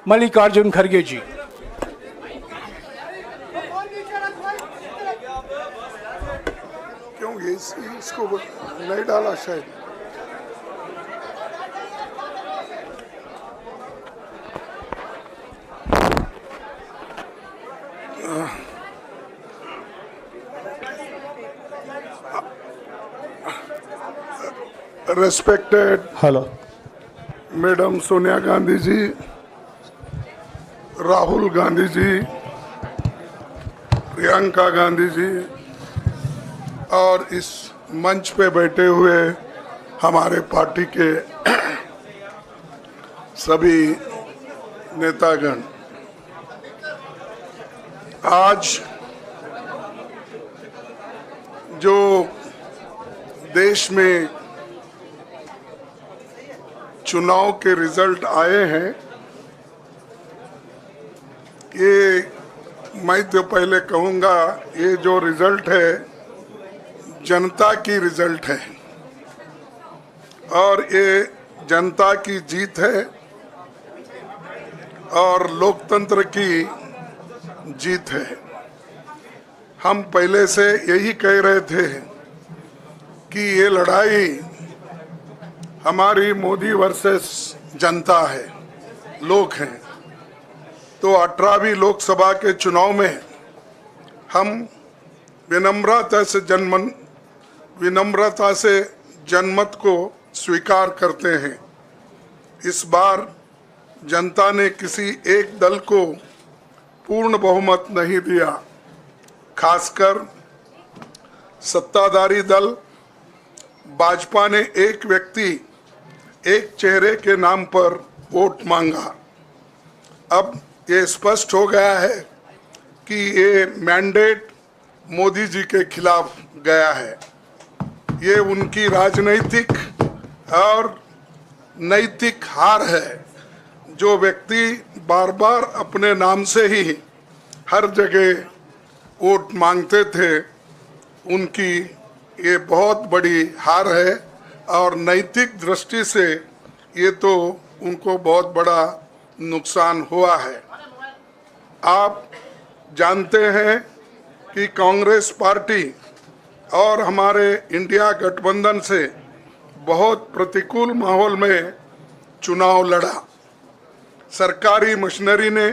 मल्लिकार्जुन खड़गे जी। क्यों इसको नहीं डाला शायद। Respected hello madam Sonia Gandhi ji, Rahul Gandhi ji, Priyanka Gandhi ji और इस मंच पे बैठे हुए हमारे पार्टी के सभी नेतागण, आज जो देश में चुनाव के रिजल्ट आए हैं, ये मैं तो पहले कहूँगा, ये जो रिजल्ट है जनता की रिजल्ट है और ये जनता की जीत है और लोकतंत्र की जीत है। हम पहले से यही कह रहे थे कि ये लड़ाई हमारी मोदी वर्सेस जनता है, लोग हैं। तो 18वीं लोकसभा के चुनाव में हम विनम्रता से जनमत को स्वीकार करते हैं। इस बार जनता ने किसी एक दल को पूर्ण बहुमत नहीं दिया, खासकर सत्ताधारी दल भाजपा ने एक व्यक्ति एक चेहरे के नाम पर वोट मांगा। अब ये स्पष्ट हो गया है कि ये मैंडेट मोदी जी के खिलाफ गया है। ये उनकी राजनीतिक और नैतिक हार है। जो व्यक्ति बार बार अपने नाम से ही हर जगह वोट मांगते थे, उनकी ये बहुत बड़ी हार है और नैतिक दृष्टि से ये तो उनको बहुत बड़ा नुकसान हुआ है। आप जानते हैं कि कांग्रेस पार्टी और हमारे इंडिया गठबंधन से बहुत प्रतिकूल माहौल में चुनाव लड़ा। सरकारी मशीनरी ने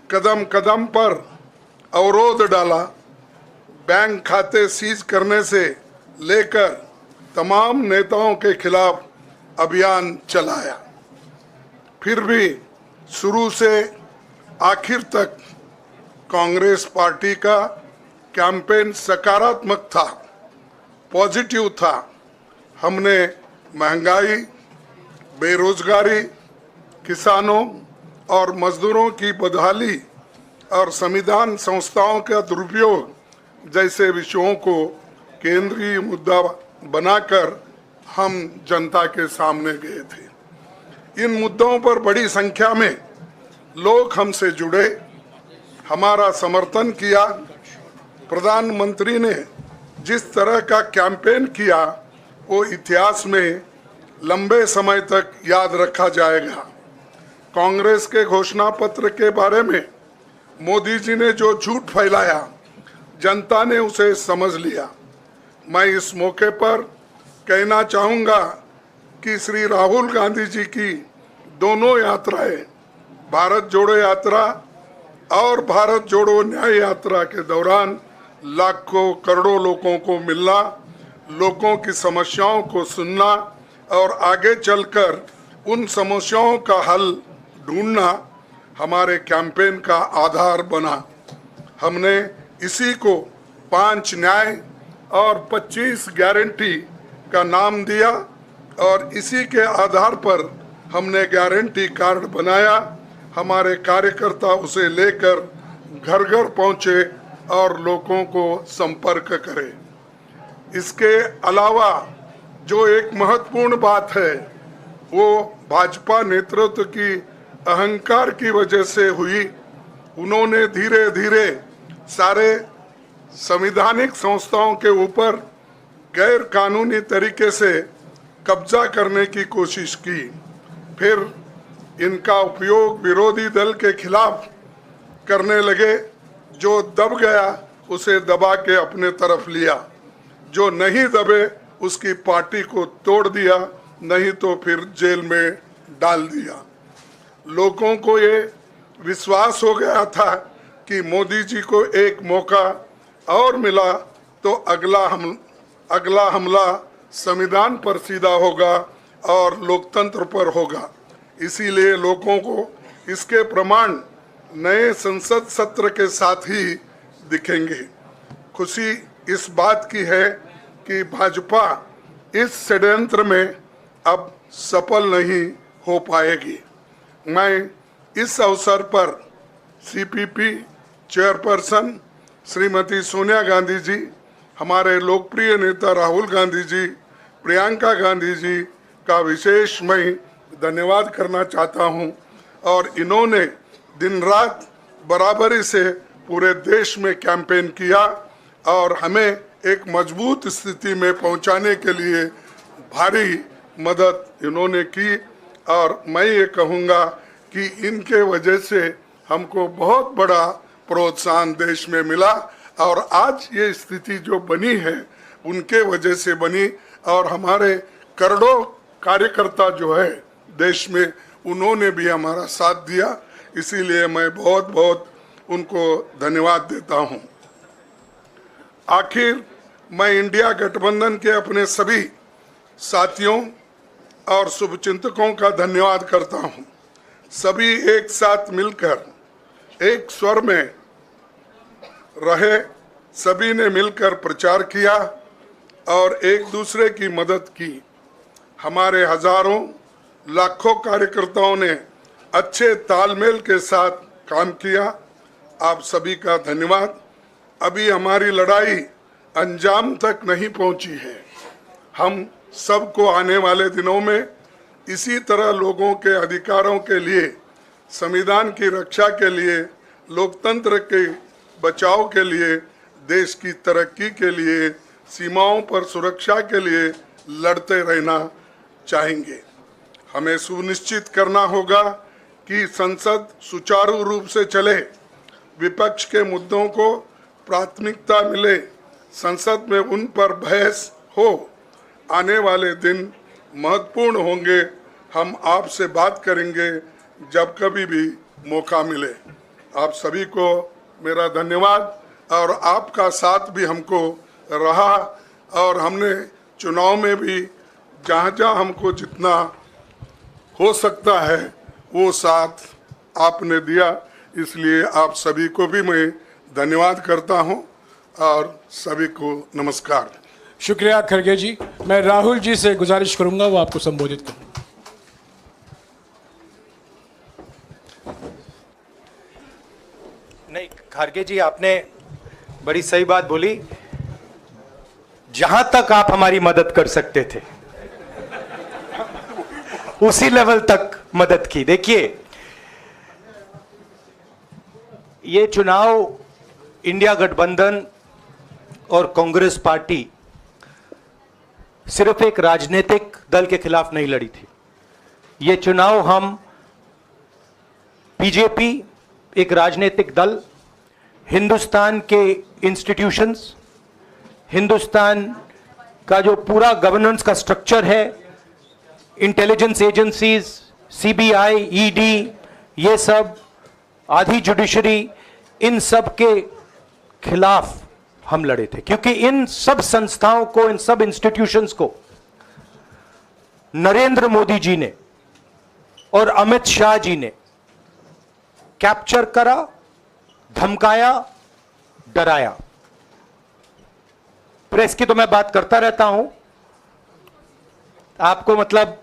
कदम कदम पर अवरोध डाला, बैंक खाते सीज करने से लेकर तमाम नेताओं के खिलाफ अभियान चलाया। फिर भी शुरू से आखिर तक कांग्रेस पार्टी का कैंपेन सकारात्मक था, पॉजिटिव था। हमने महंगाई, बेरोजगारी, किसानों और मजदूरों की बदहाली और संविधान संस्थाओं का दुरुपयोग जैसे विषयों को केंद्रीय मुद्दा बनाकर हम जनता के सामने गए थे। इन मुद्दों पर बड़ी संख्या में लोग हमसे जुड़े, हमारा समर्थन किया। प्रधानमंत्री ने जिस तरह का कैंपेन किया वो इतिहास में लंबे समय तक याद रखा जाएगा। कांग्रेस के घोषणा पत्र के बारे में मोदी जी ने जो झूठ फैलाया, जनता ने उसे समझ लिया। मैं इस मौके पर कहना चाहूँगा कि श्री राहुल गांधी जी की दोनों यात्राएं, भारत जोड़ो यात्रा और भारत जोड़ो न्याय यात्रा के दौरान लाखों करोड़ों लोगों को मिलना, लोगों की समस्याओं को सुनना और आगे चलकर उन समस्याओं का हल ढूंढना हमारे कैंपेन का आधार बना। हमने इसी को 5 न्याय और 25 गारंटी का नाम दिया और इसी के आधार पर हमने गारंटी कार्ड बनाया। हमारे कार्यकर्ता उसे लेकर घर घर पहुंचे और लोगों को संपर्क करें। इसके अलावा जो एक महत्वपूर्ण बात है वो भाजपा नेतृत्व की अहंकार की वजह से हुई। उन्होंने धीरे धीरे सारे संवैधानिक संस्थाओं के ऊपर गैर कानूनी तरीके से कब्जा करने की कोशिश की। फिर इनका उपयोग विरोधी दल के खिलाफ करने लगे। जो दब गया उसे दबा के अपने तरफ लिया, जो नहीं दबे उसकी पार्टी को तोड़ दिया, नहीं तो फिर जेल में डाल दिया। लोगों को ये विश्वास हो गया था कि मोदी जी को एक मौका और मिला तो अगला हमला संविधान पर सीधा होगा और लोकतंत्र पर होगा। इसीलिए लोगों को इसके प्रमाण नए संसद सत्र के साथ ही दिखेंगे। खुशी इस बात की है कि भाजपा इस षड्यंत्र में अब सफल नहीं हो पाएगी। मैं इस अवसर पर सीपीपी चेयरपर्सन श्रीमती सोनिया गांधी जी, हमारे लोकप्रिय नेता राहुल गांधी जी, प्रियंका गांधी जी का विशेष मैं धन्यवाद करना चाहता हूं। और इन्होंने दिन रात बराबरी से पूरे देश में कैंपेन किया और हमें एक मजबूत स्थिति में पहुंचाने के लिए भारी मदद इन्होंने की। और मैं ये कहूँगा कि इनके वजह से हमको बहुत बड़ा प्रोत्साहन देश में मिला और आज ये स्थिति जो बनी है उनके वजह से बनी। और हमारे करोड़ों कार्यकर्ता जो है देश में, उन्होंने भी हमारा साथ दिया। इसीलिए मैं बहुत बहुत उनको धन्यवाद देता हूं। आखिर मैं इंडिया गठबंधन के अपने सभी साथियों और शुभचिंतकों का धन्यवाद करता हूं। सभी एक साथ मिलकर एक स्वर में रहे, सभी ने मिलकर प्रचार किया और एक दूसरे की मदद की। हमारे हजारों लाखों कार्यकर्ताओं ने अच्छे तालमेल के साथ काम किया। आप सभी का धन्यवाद। अभी हमारी लड़ाई अंजाम तक नहीं पहुंची है। हम सबको आने वाले दिनों में इसी तरह लोगों के अधिकारों के लिए, संविधान की रक्षा के लिए, लोकतंत्र के बचाव के लिए, देश की तरक्की के लिए, सीमाओं पर सुरक्षा के लिए लड़ते रहना चाहेंगे। हमें सुनिश्चित करना होगा कि संसद सुचारू रूप से चले, विपक्ष के मुद्दों को प्राथमिकता मिले, संसद में उन पर बहस हो। आने वाले दिन महत्वपूर्ण होंगे। हम आपसे बात करेंगे जब कभी भी मौका मिले। आप सभी को मेरा धन्यवाद। और आपका साथ भी हमको रहा और हमने चुनाव में भी जहाँ जहाँ हमको जितना हो सकता है वो साथ आपने दिया। इसलिए आप सभी को भी मैं धन्यवाद करता हूं और सभी को नमस्कार। शुक्रिया खड़गे जी। मैं राहुल जी से गुजारिश करूंगा वो आपको संबोधित करें। नहीं, खड़गे जी आपने बड़ी सही बात बोली। जहां तक आप हमारी मदद कर सकते थे उसी लेवल तक मदद की। देखिए, ये चुनाव इंडिया गठबंधन और कांग्रेस पार्टी सिर्फ एक राजनीतिक दल के खिलाफ नहीं लड़ी थी। ये चुनाव हम बीजेपी, एक राजनीतिक दल, हिंदुस्तान के इंस्टीट्यूशंस, हिंदुस्तान का जो पूरा गवर्नेंस का स्ट्रक्चर है, इंटेलिजेंस एजेंसीज, सीबीआई, ईडी, ये सब, आधी जुडिशरी, इन सब के खिलाफ हम लड़े थे। क्योंकि इन सब संस्थाओं को, इन सब इंस्टीट्यूशंस को नरेंद्र मोदी जी ने और अमित शाह जी ने कैप्चर करा, धमकाया, डराया। प्रेस की तो मैं बात करता रहता हूं। आपको मतलब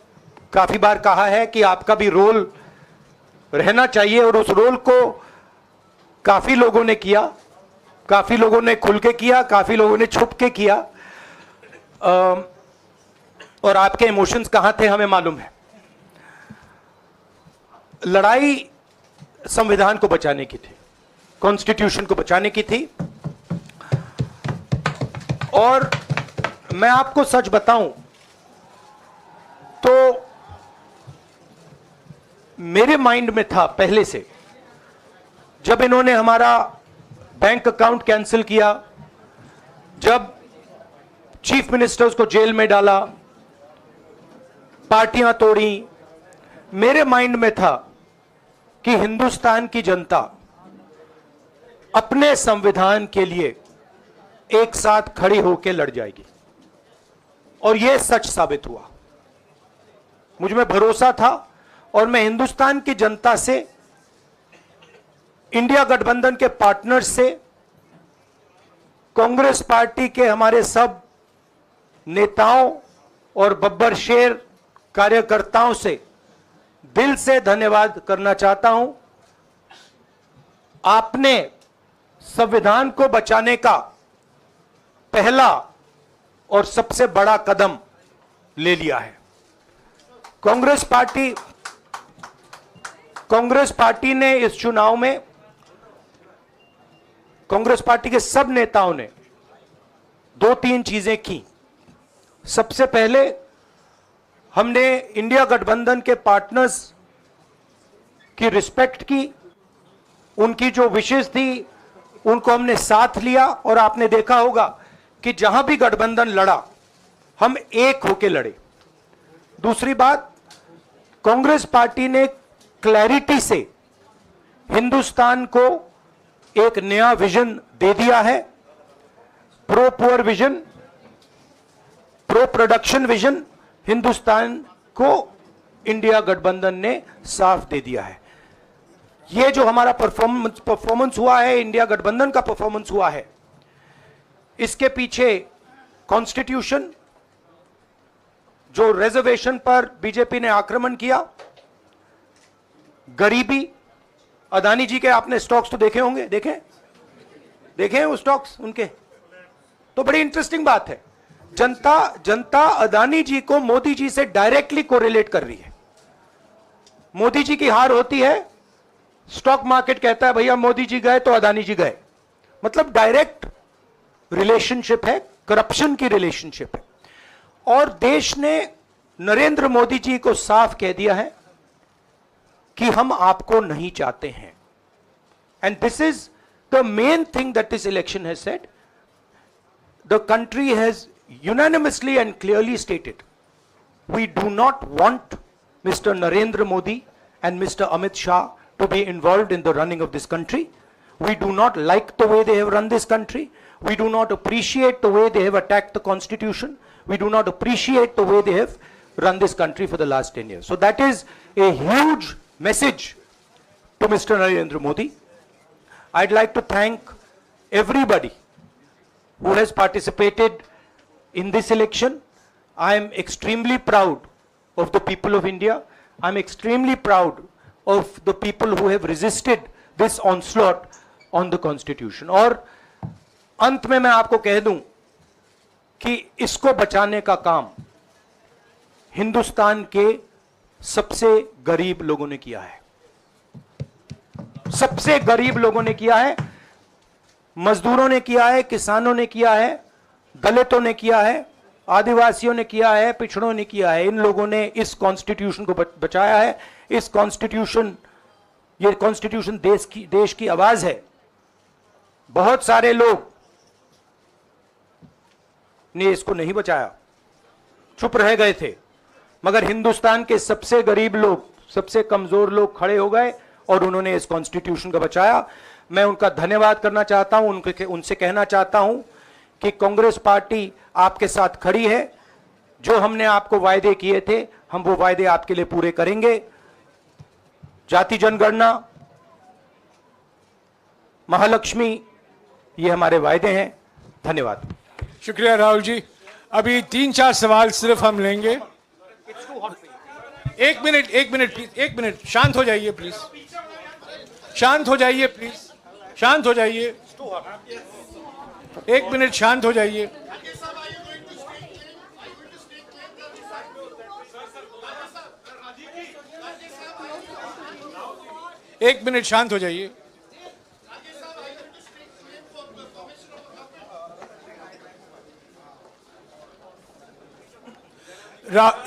काफी बार कहा है कि आपका भी रोल रहना चाहिए, और उस रोल को काफी लोगों ने किया, काफी लोगों ने खुल के किया, काफी लोगों ने छुप के किया। और आपके इमोशंस कहां थे हमें मालूम है। लड़ाई संविधान को बचाने की थी, कॉन्स्टिट्यूशन को बचाने की थी। और मैं आपको सच बताऊं तो मेरे माइंड में था पहले से, जब इन्होंने हमारा बैंक अकाउंट कैंसिल किया, जब चीफ मिनिस्टर्स को जेल में डाला, पार्टियां तोड़ी, मेरे माइंड में था कि हिंदुस्तान की जनता अपने संविधान के लिए एक साथ खड़ी होकर लड़ जाएगी, और यह सच साबित हुआ। मुझ में भरोसा था और मैं हिंदुस्तान की जनता से, इंडिया गठबंधन के पार्टनर्स से, कांग्रेस पार्टी के हमारे सब नेताओं और बब्बर शेर कार्यकर्ताओं से दिल से धन्यवाद करना चाहता हूं। आपने संविधान को बचाने का पहला और सबसे बड़ा कदम ले लिया है। कांग्रेस पार्टी ने इस चुनाव में, कांग्रेस पार्टी के सब नेताओं ने 2-3 चीजें की। सबसे पहले हमने इंडिया गठबंधन के पार्टनर्स की रिस्पेक्ट की, उनकी जो विशेष थी उनको हमने साथ लिया, और आपने देखा होगा कि जहां भी गठबंधन लड़ा हम एक होकर लड़े। दूसरी बात, कांग्रेस पार्टी ने क्लैरिटी से हिंदुस्तान को एक नया विजन दे दिया है, pro poor vision, pro production vision Hindustan को इंडिया गठबंधन ने साफ दे दिया है। यह जो हमारा परफॉर्मेंस हुआ है, इंडिया गठबंधन का परफॉर्मेंस हुआ है, इसके पीछे कॉन्स्टिट्यूशन, जो रिजर्वेशन पर बीजेपी ने आक्रमण किया, गरीबी, अदानी जी के आपने स्टॉक्स तो देखे होंगे, देखे हैं वो स्टॉक्स उनके, तो बड़ी इंटरेस्टिंग बात है। जनता अदानी जी को मोदी जी से डायरेक्टली कोरिलेट कर रही है। मोदी जी की हार होती है, स्टॉक मार्केट कहता है भैया मोदी जी गए तो अदानी जी गए, मतलब डायरेक्ट रिलेशनशिप है, करप्शन की रिलेशनशिप है। और देश ने नरेंद्र मोदी जी को साफ कह दिया है कि हम आपको नहीं चाहते हैं। And this is the main thing that this election has said. The country has unanimously and clearly stated, we do not want Mr. Narendra Modi and Mr. Amit Shah to be involved in the running of this country. We do not like the way they have run this country. We do not appreciate the way they have attacked the constitution. We do not appreciate the way they have run this country for the last 10 years. So that is a huge message to Mr. Narendra Modi. I'd like to thank everybody who has participated in this election. I am extremely proud of the people of India. I am extremely proud of the people who have resisted this onslaught on the constitution. और अंत में मैं आपको कह दूं कि इसको बचाने का काम हिंदुस्तान के सबसे गरीब लोगों ने किया है, सबसे गरीब लोगों ने किया है, मजदूरों ने किया है, किसानों ने किया है, दलितों ने किया है, आदिवासियों ने किया है, पिछड़ों ने किया है। इन लोगों ने इस कॉन्स्टिट्यूशन को बचाया है। इस कॉन्स्टिट्यूशन, ये कॉन्स्टिट्यूशन देश की आवाज है। बहुत सारे लोग ने इसको नहीं बचाया, चुप रह गए थे, मगर हिंदुस्तान के सबसे गरीब लोग, सबसे कमजोर लोग खड़े हो गए और उन्होंने इस कॉन्स्टिट्यूशन को बचाया। मैं उनका धन्यवाद करना चाहता हूं, उनसे कहना चाहता हूं कि कांग्रेस पार्टी आपके साथ खड़ी है। जो हमने आपको वायदे किए थे, हम वो वायदे आपके लिए पूरे करेंगे। जाति जनगणना, महालक्ष्मी, ये हमारे वायदे हैं। धन्यवाद। शुक्रिया राहुल जी। अभी 3-4 सवाल सिर्फ हम लेंगे। एक मिनट प्लीज, एक मिनट, शांत हो जाइए प्लीज, शांत हो जाइए प्लीज, शांत हो जाइए, एक मिनट शांत हो जाइए। एक मिनट शांत हो जाइए।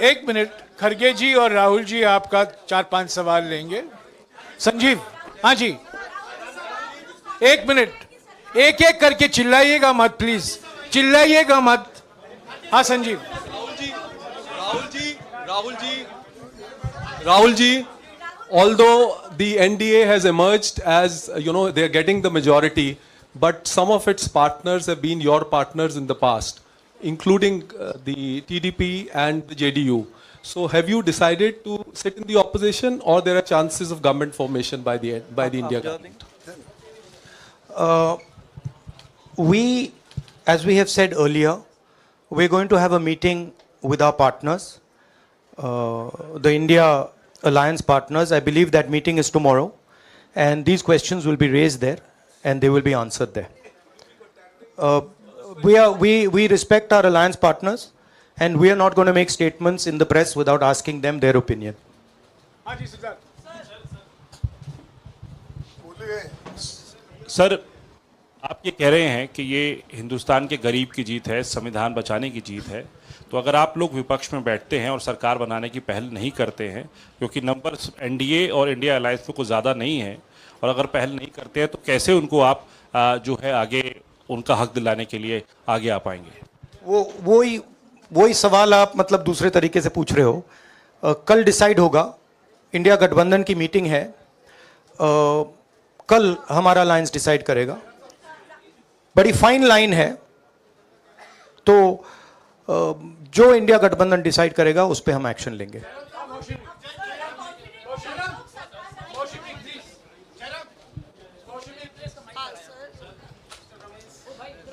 एक मिनट, खरगे जी और राहुल जी आपका 4-5 सवाल लेंगे। संजीव, हाँ जी, 1 मिनट, एक एक करके चिल्लाइएगा मत प्लीज, चिल्लाइएगा मत। हाँ Sanjeev. Rahul ji, although the NDA has emerged as, they are getting the majority, but some of its partners have been your partners in the past, including the TDP and the JDU. So have you decided to sit in the opposition, or there are chances of government formation by the India government? We, as we have said earlier, we're going to have a meeting with our partners, the India Alliance partners. I believe that meeting is tomorrow, and these questions will be raised there, and they will be answered there. We respect our alliance partners, and we are not going to make statements in the press without asking them their opinion. Sir, आप ये कह रहे हैं कि ये हिंदुस्तान के गरीब की जीत है, संविधान बचाने की जीत है, तो अगर आप लोग विपक्ष में बैठते हैं और सरकार बनाने की पहल नहीं करते हैं, क्योंकि नंबर एनडीए और इंडिया अलायंस में कुछ ज़्यादा नहीं है, और अगर पहल नहीं करते हैं तो कैसे उनको आप जो है आगे उनका हक दिलाने के लिए आगे आ पाएंगे? वही सवाल आप मतलब दूसरे तरीके से पूछ रहे हो। कल डिसाइड होगा, इंडिया गठबंधन की मीटिंग है, कल हमारा अलायंस डिसाइड करेगा। बड़ी फाइन लाइन है, तो जो इंडिया गठबंधन डिसाइड करेगा उस पे हम एक्शन लेंगे।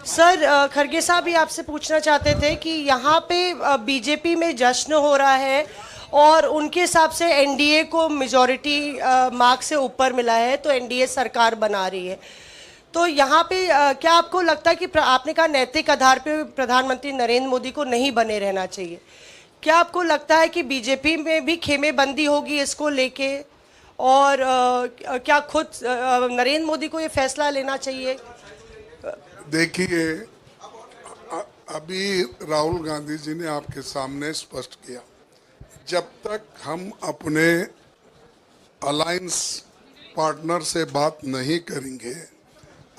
सर, खरगे साहब भी आपसे पूछना चाहते थे कि यहाँ पे बीजेपी में जश्न हो रहा है और उनके हिसाब से एनडीए को मेजॉरिटी मार्क से ऊपर मिला है, तो एनडीए सरकार बना रही है। तो यहाँ पे क्या आपको लगता है कि आपने कहा नैतिक आधार पे प्रधानमंत्री नरेंद्र मोदी को नहीं बने रहना चाहिए, क्या आपको लगता है कि बीजेपी में भी खेमेबंदी होगी इसको लेके, और क्या खुद नरेंद्र मोदी को ये फैसला लेना चाहिए? देखिए, अभी राहुल गांधी जी ने आपके सामने स्पष्ट किया, जब तक हम अपने अलायंस पार्टनर से बात नहीं करेंगे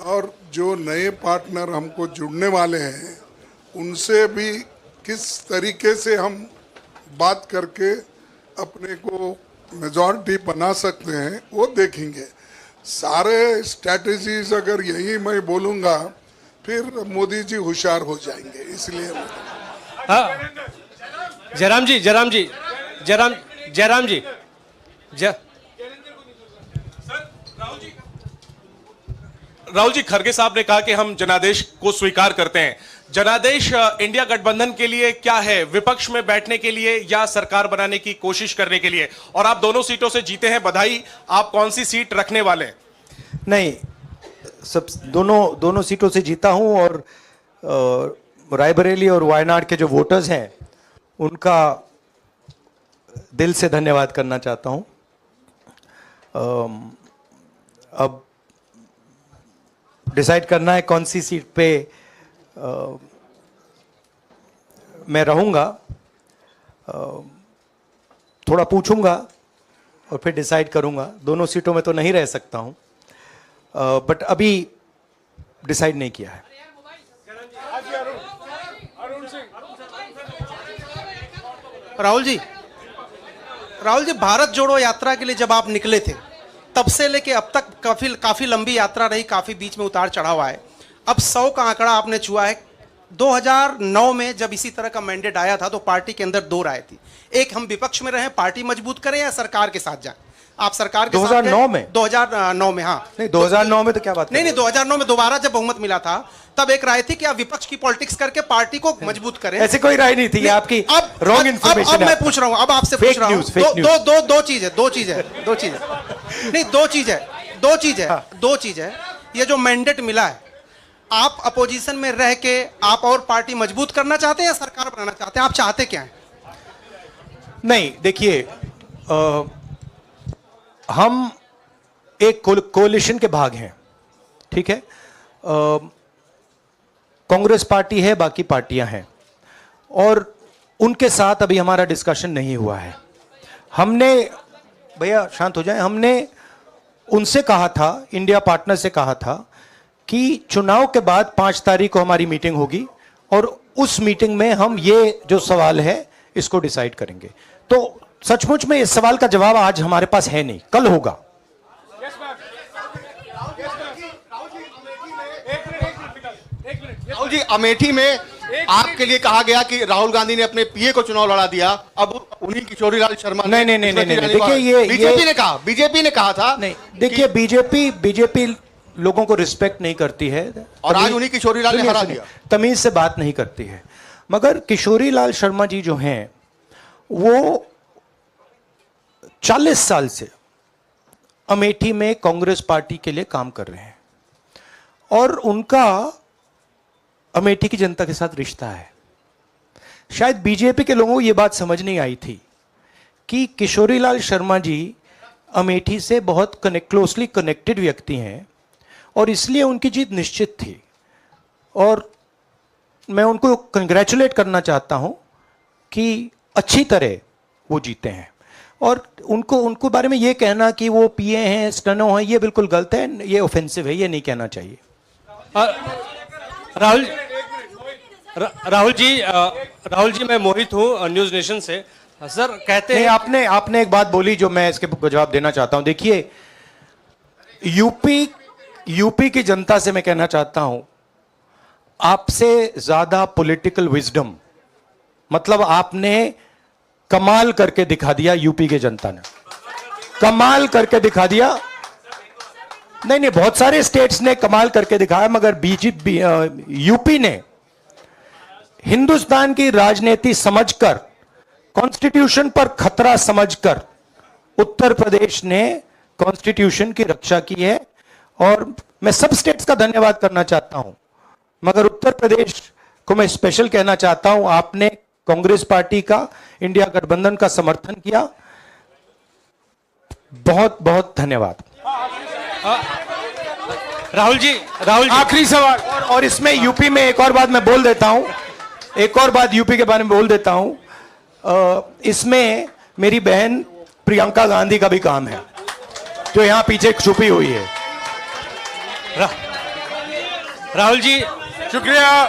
और जो नए पार्टनर हमको जुड़ने वाले हैं उनसे भी किस तरीके से हम बात करके अपने को मेजॉरिटी बना सकते हैं वो देखेंगे। सारे स्ट्रैटेजीज अगर यही मैं बोलूँगा फिर मोदी जी होशियार हो जाएंगे, इसलिए। हाँ, जयराम जी, राहुल जी, खरगे साहब ने कहा कि हम जनादेश को स्वीकार करते हैं। जनादेश इंडिया गठबंधन के लिए क्या है? विपक्ष में बैठने के लिए या सरकार बनाने की कोशिश करने के लिए? और आप दोनों सीटों से जीते हैं, बधाई। आप कौन सी सीट रखने वाले हैं? नहीं, सब दोनों सीटों से जीता हूं, और रायबरेली और वायनाड के जो वोटर्स हैं उनका दिल से धन्यवाद करना चाहता हूं। अब डिसाइड करना है कौन सी सीट पे मैं रहूंगा, थोड़ा पूछूंगा और फिर डिसाइड करूंगा। दोनों सीटों में तो नहीं रह सकता हूं, बट अभी डिसाइड नहीं किया है। राहुल जी, भारत जोड़ो यात्रा के लिए जब आप निकले थे तब से लेके अब तक काफी लंबी यात्रा रही, काफी बीच में उतार चढ़ाव आए। अब 100 का आंकड़ा आपने छुआ है। 2009 में जब इसी तरह का मैंडेट आया था तो पार्टी के अंदर 2 राय थी, एक हम विपक्ष में रहें, पार्टी मजबूत करें, या सरकार के साथ जाएं। आप सरकार के 2009 में 2009 में हाँ नहीं, 2009 में तो क्या बात नहीं 2009 में दोबारा जब बहुमत मिला था तब एक राय थी कि आप विपक्ष की पॉलिटिक्स करके पार्टी को मजबूत करें। ऐसी कोई राय नहीं थी, ये आपकी रॉन्ग इंफॉर्मेशन है। अब मैं पूछ रहा हूं, अब आपसे पूछ रहा हूं, दो चीज है। ये जो मैंडेट मिला है, आप अपोजिशन में रह के आप और पार्टी मजबूत करना चाहते हैं या सरकार बनाना चाहते हैं? आप चाहते क्या है? नहीं, देखिए, हम एक कोलिशन के भाग हैं, ठीक है। कांग्रेस पार्टी है, बाकी पार्टियां हैं, और उनके साथ अभी हमारा डिस्कशन नहीं हुआ है। हमने, भैया शांत हो जाए, हमने उनसे कहा था, इंडिया पार्टनर से कहा था कि चुनाव के बाद 5 तारीख को हमारी मीटिंग होगी और उस मीटिंग में हम ये जो सवाल है इसको डिसाइड करेंगे। तो सचमुच में इस सवाल का जवाब आज हमारे पास है नहीं, कल होगा। राहुल जी, अमेठी में आपके लिए कहा गया कि राहुल गांधी ने अपने पीए को चुनाव लड़ा दिया, अब उन्हीं किशोरीलाल शर्मा नहीं, देखिए ये बीजेपी ने कहा था। नहीं, देखिए बीजेपी लोगों को रिस्पेक्ट नहीं करती है और आज उन्हीं किशोरीलाल ने हरा दिया, तमीज से बात नहीं करती है। मगर किशोरीलाल शर्मा जी जो हैं वो 40 साल से अमेठी में कांग्रेस पार्टी के लिए काम कर रहे हैं और उनका अमेठी की जनता के साथ रिश्ता है। शायद बीजेपी के लोगों को यह बात समझ नहीं आई थी कि किशोरीलाल शर्मा जी अमेठी से बहुत क्लोजली कनेक्टेड व्यक्ति हैं और इसलिए उनकी जीत निश्चित थी। और मैं उनको कंग्रेचुलेट करना चाहता हूं कि अच्छी तरह वो जीते हैं। और उनको बारे में ये कहना कि वो पीए हैं, स्टनो हैं, ये बिल्कुल गलत है, ये ऑफेंसिव है, ये नहीं कहना चाहिए। राहुल जी मैं मोहित हूँ न्यूज नेशन से। सर कहते हैं आपने एक बात बोली जो मैं इसके जवाब देना चाहता हूं। देखिए यूपी की जनता से मैं कहना चाहता हूं, आपसे ज्यादा पॉलिटिकल विजडम, मतलब आपने कमाल करके दिखा दिया। यूपी की जनता ने कमाल करके दिखा दिया। नहीं, बहुत सारे स्टेट्स ने कमाल करके दिखाया, मगर बीजेपी यूपी ने हिंदुस्तान की राजनीति समझकर, कॉन्स्टिट्यूशन पर खतरा समझकर उत्तर प्रदेश ने कॉन्स्टिट्यूशन की रक्षा की है। और मैं सब स्टेट्स का धन्यवाद करना चाहता हूं, मगर उत्तर प्रदेश को मैं स्पेशल कहना चाहता हूं, आपने कांग्रेस पार्टी का, इंडिया गठबंधन का समर्थन किया। बहुत बहुत धन्यवाद। राहुल जी आखिरी सवाल। और इसमें यूपी में एक और बात मैं बोल देता हूं, एक और बात यूपी के बारे में बोल देता हूं। इसमें मेरी बहन प्रियंका गांधी का भी काम है, जो यहां पीछे छुपी हुई है। राहुल जी शुक्रिया।